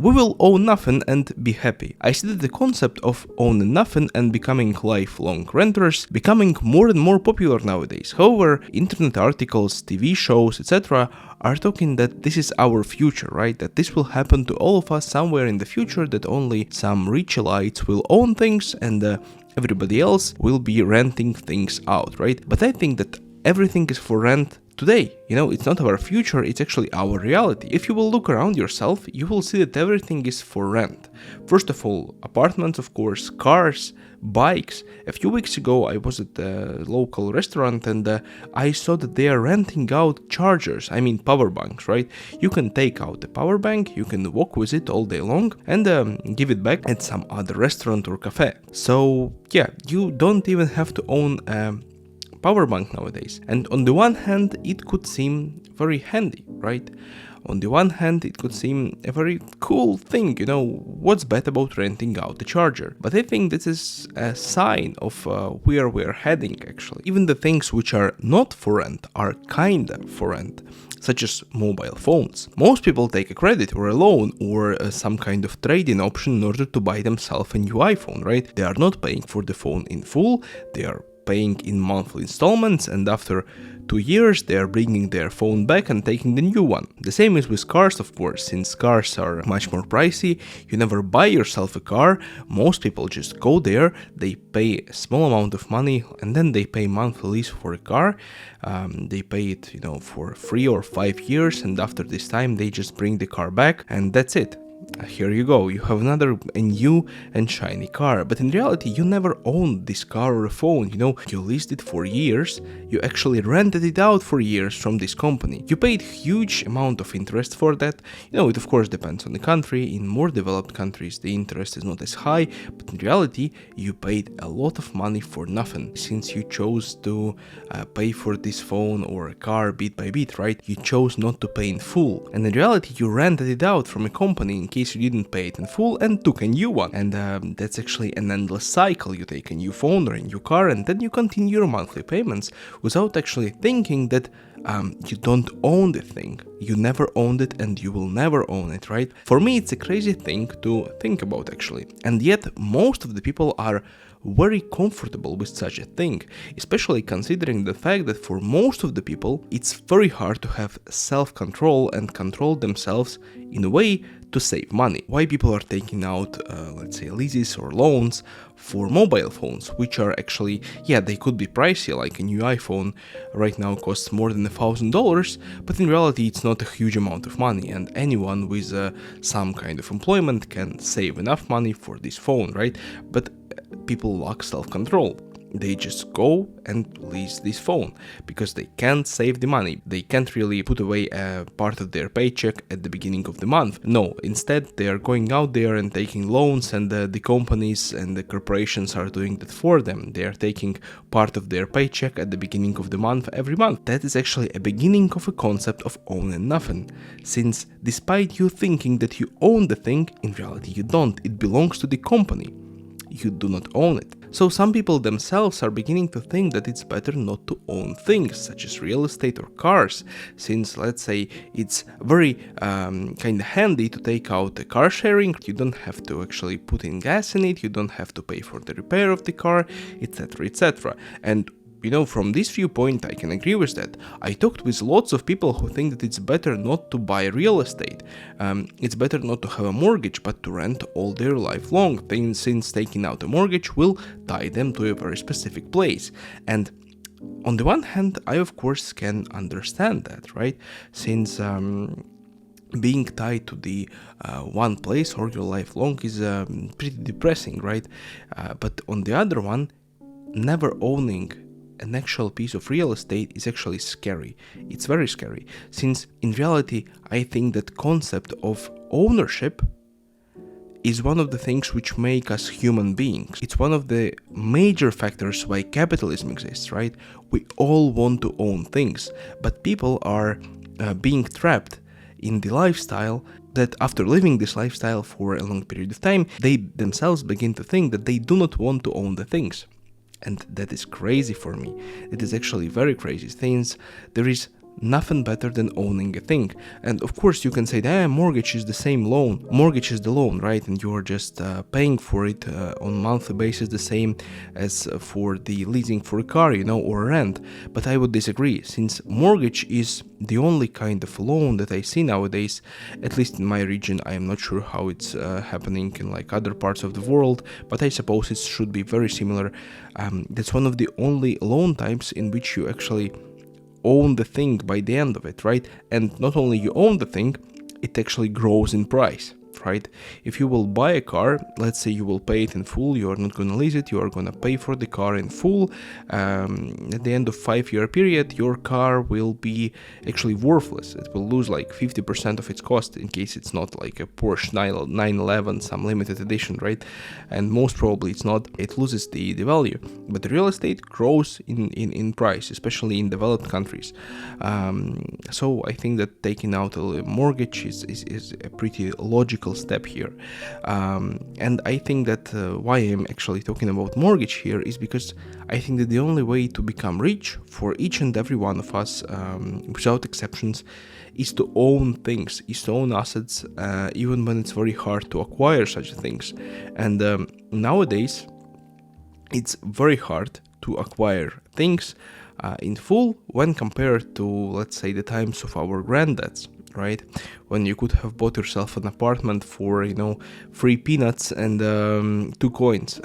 we will own nothing and be happy. I see that the concept of owning nothing and becoming lifelong renters becoming more and more popular nowadays. However, internet articles, TV shows, etc. are talking that this is our future, right? That this will happen to all of us somewhere in the future, that only some rich elites will own things and everybody else will be renting things out, right? But I think that everything is for rent today. It's not our future, it's actually our reality. If you will look around yourself, you will see that everything is for rent. First of all, apartments, of course, cars, bikes. A few weeks ago, I was at a local restaurant and I saw that they are renting out chargers, power banks, right? You can take out the power bank, you can walk with it all day long and give it back at some other restaurant or cafe. So yeah, you don't even have to own power bank nowadays. And on the one hand, it could seem very handy, right? On the one hand, it could seem a very cool thing, what's bad about renting out the charger? But I think this is a sign of where we're heading, actually. Even the things which are not for rent are kinda for rent, such as mobile phones. Most people take a credit or a loan or some kind of trade-in option in order to buy themselves a new iPhone, right? They are not paying for the phone in full, they are paying in monthly installments, and after 2 years they are bringing their phone back and taking the new one. The same is with cars, of course. Since cars are much more pricey, you never buy yourself a car. Most people just go there, they pay a small amount of money and then they pay monthly lease for a car. They pay it for 3 or 5 years, and after this time they just bring the car back and that's it. Here you go, you have a new and shiny car, but in reality you never owned this car or a phone, you leased it for years, you actually rented it out for years from this company. You paid huge amount of interest for that, it of course depends on the country. In more developed countries the interest is not as high, but in reality you paid a lot of money for nothing, since you chose to pay for this phone or a car bit by bit, right? You chose not to pay in full, and in reality you rented it out from a company in case you didn't pay it in full and took a new one. And that's actually an endless cycle. You take a new phone or a new car and then you continue your monthly payments without actually thinking that you don't own the thing. You never owned it and you will never own it, right? For me it's a crazy thing to think about, actually. And yet most of the people are very comfortable with such a thing, especially considering the fact that for most of the people it's very hard to have self-control and control themselves in a way to save money. Why people are taking out, let's say, leases or loans for mobile phones, which are actually, they could be pricey, like a new iPhone right now costs more than $1,000, but in reality it's not a huge amount of money, and anyone with some kind of employment can save enough money for this phone, right? But people lack self-control. They just go and lease this phone because they can't save the money. They can't really put away a part of their paycheck at the beginning of the month. No, instead they are going out there and taking loans, and the companies and the corporations are doing that for them. They are taking part of their paycheck at the beginning of the month every month. That is actually a beginning of a concept of owning nothing, since despite you thinking that you own the thing, in reality you don't. It belongs to the company. You do not own it. So some people themselves are beginning to think that it's better not to own things such as real estate or cars, since, let's say, it's very kind of handy to take out a car sharing. You don't have to actually put in gas in it, you don't have to pay for the repair of the car, etc, etc. And from this viewpoint, I can agree with that. I talked with lots of people who think that it's better not to buy real estate. It's better not to have a mortgage, but to rent all their life long, since taking out a mortgage will tie them to a very specific place. And on the one hand, I of course can understand that, right? Since being tied to the one place all your life long is pretty depressing, right? But on the other one, never owning an actual piece of real estate is actually scary. It's very scary, since in reality I think that concept of ownership is one of the things which make us human beings. It's one of the major factors why capitalism exists, right? We all want to own things, but people are being trapped in the lifestyle that after living this lifestyle for a long period of time, they themselves begin to think that they do not want to own the things. And that is crazy for me. It is actually very crazy, since there is nothing better than owning a thing. And of course you can say that mortgage is the same loan, mortgage is the loan, right? And you're just paying for it on monthly basis, the same as for the leasing for a car, or rent. But I would disagree, since mortgage is the only kind of loan that I see nowadays, at least in my region. I am not sure how it's happening in like other parts of the world, but I suppose it should be very similar. That's one of the only loan types in which you actually own the thing by the end of it, right? And not only you own the thing, it actually grows in price, right? If you will buy a car, let's say you will pay it in full, you are not going to lease it, you are going to pay for the car in full. At the end of 5-year period, your car will be actually worthless. It will lose like 50% of its cost, in case it's not like a Porsche 911, some limited edition, right? And most probably it's not. It loses the value. But the real estate grows in price, especially in developed countries. So I think that taking out a mortgage is a pretty logical step here. And I think that why I'm actually talking about mortgage here is because I think that the only way to become rich for each and every one of us, without exceptions, is to own things, is to own assets, even when it's very hard to acquire such things. And nowadays, it's very hard to acquire things in full when compared to, let's say, the times of our granddads, right? When you could have bought yourself an apartment for, 3 peanuts and 2 coins.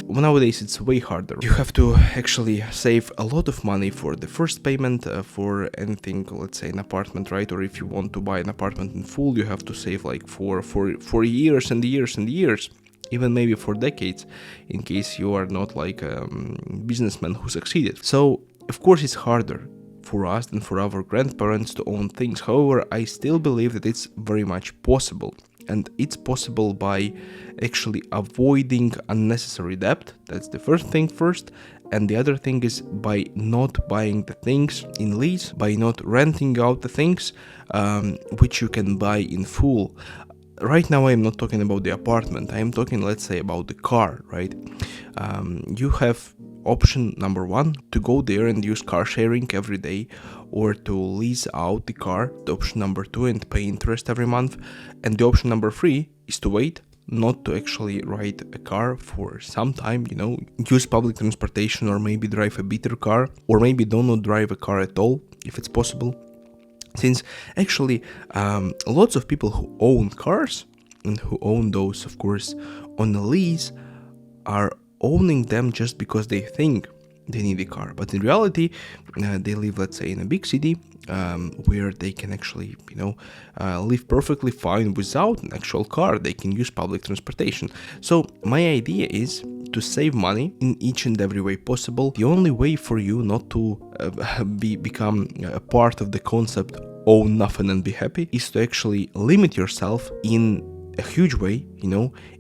Nowadays it's way harder. You have to actually save a lot of money for the first payment for anything, let's say an apartment, right? Or if you want to buy an apartment in full, you have to save like for years and years and years, even maybe for decades, in case you are not like a businessman who succeeded. So of course it's harder for us than for our grandparents to own things. However, I still believe that it's very much possible. And it's possible by actually avoiding unnecessary debt. That's the first thing first. And the other thing is by not buying the things in lease, by not renting out the things which you can buy in full. Right now I'm not talking about the apartment, I'm talking, let's say, about the car, right? You have option number 1 to go there and use car sharing every day, or to lease out the car, the option number 2, and pay interest every month. And the option number 3 is to wait, not to actually ride a car for some time, use public transportation, or maybe drive a better car, or maybe don't drive a car at all if it's possible. Since actually lots of people who own cars and who own those, of course, on a lease are owning them just because they think they need a car. But in reality, they live, let's say, in a big city where they can actually, live perfectly fine without an actual car. They can use public transportation. So my idea is to save money in each and every way possible. The only way for you not to become a part of the concept own nothing and be happy is to actually limit yourself in a huge way,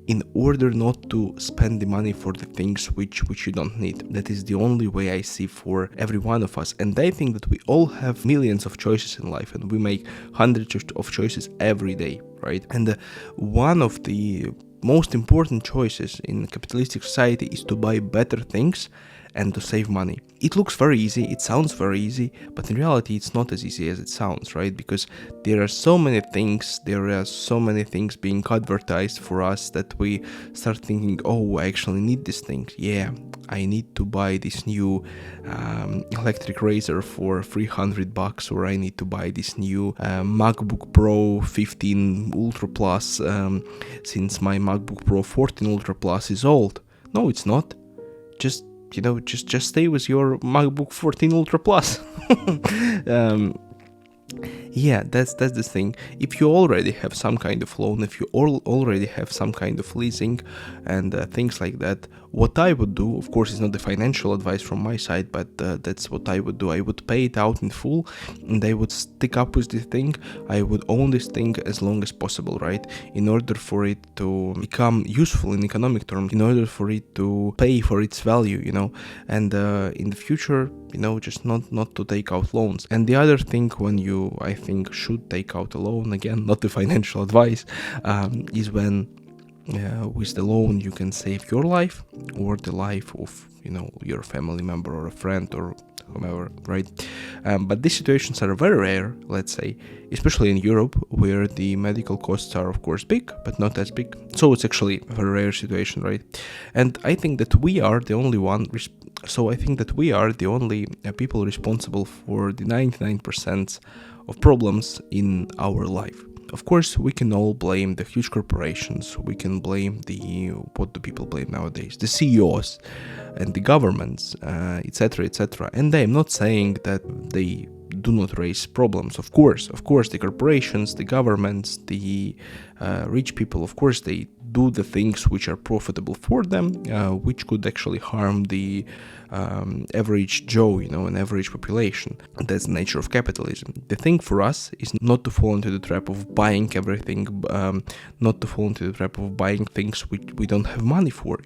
in order not to spend the money for the things which you don't need. That is the only way I see for every one of us. And I think that we all have millions of choices in life, and we make hundreds of choices every day, right? And one of the most important choices in capitalistic society is to buy better things and to save money. It looks very easy, it sounds very easy, but in reality it's not as easy as it sounds, right? Because there are so many things being advertised for us that we start thinking, oh, I actually need this thing. Yeah, I need to buy this new electric razor for $300, or I need to buy this new MacBook Pro 15 Ultra Plus since my MacBook Pro 14 Ultra Plus is old. No, it's not. Just stay with your MacBook 14 Ultra Plus. Yeah, that's the thing. If you already have some kind of loan, if you already have some kind of leasing and things like that, what I would do, of course, is not the financial advice from my side, but that's what I would do. I would pay it out in full, and I would stick up with this thing. I would own this thing as long as possible, right? In order for it to become useful in economic terms, in order for it to pay for its value, and in the future, just not to take out loans. And the other thing, when you, I think, should take out a loan, again, not the financial advice, is when with the loan you can save your life or the life of your family member or a friend or whomever, right? But these situations are very rare, let's say, especially in Europe, where the medical costs are of course big, but not as big. So it's actually a very rare situation, right? And I think that we are the only people responsible for the 99% of problems in our life. Of course, we can all blame the huge corporations. We can blame what do people blame nowadays? The CEOs and the governments, etc., etc. And I am not saying that they do not raise problems. Of course, the corporations, the governments, the rich people, of course, they do the things which are profitable for them, which could actually harm the average Joe, an average population. That's the nature of capitalism. The thing for us is not to fall into the trap of buying everything, not to fall into the trap of buying things which we don't have money for,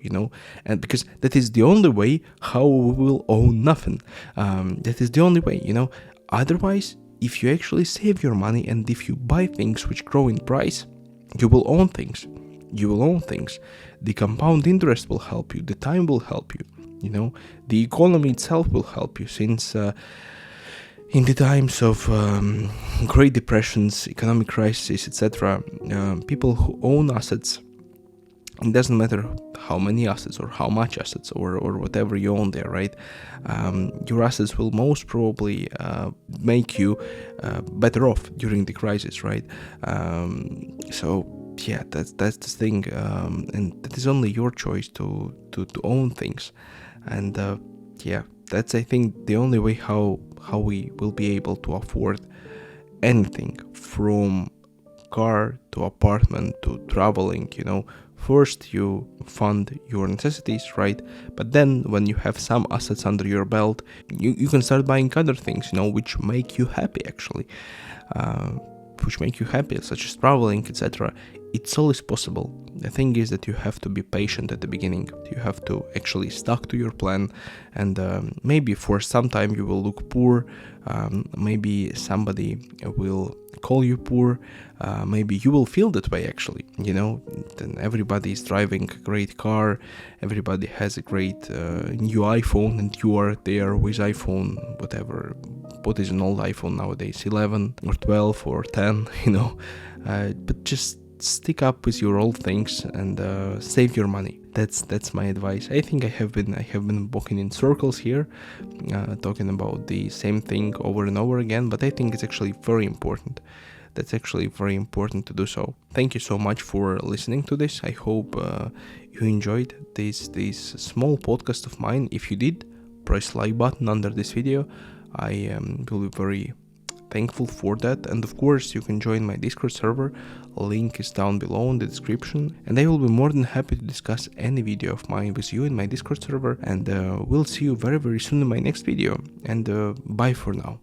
and because that is the only way how we will own nothing. That is the only way, Otherwise, if you actually save your money and if you buy things which grow in price, you will own things. The compound interest will help you. The time will help you. The economy itself will help you, since in the times of Great Depressions, economic crisis, etc., people who own assets, it doesn't matter how many assets or how much assets or whatever you own there, right? Your assets will most probably make you better off during the crisis, right? So yeah, that's the thing, and that is only your choice to own things, and that's, I think, the only way how we will be able to afford anything, from car to apartment to traveling. First you fund your necessities, right? But then when you have some assets under your belt, you can start buying other things, which make you happy, actually, such as traveling, etc. It's always possible. The thing is that you have to be patient at the beginning. You have to actually stuck to your plan, and maybe for some time you will look poor. Maybe somebody will call you poor. Maybe you will feel that way, actually. Then everybody is driving a great car, everybody has a great new iPhone, and you are there with iPhone, whatever. What is an old iPhone nowadays? 11 or 12 or 10, but just stick up with your old things and save your money. That's my advice. I think I have been walking in circles here, talking about the same thing over and over again, but I think it's actually very important. That's actually very important to do so. Thank you so much for listening to this. I hope you enjoyed this small podcast of mine. If you did, press like button under this video. I will be very thankful for that, and of course you can join my Discord server. Link is down below in the description, and I will be more than happy to discuss any video of mine with you in my Discord server, and we'll see you very soon in my next video, and bye for now.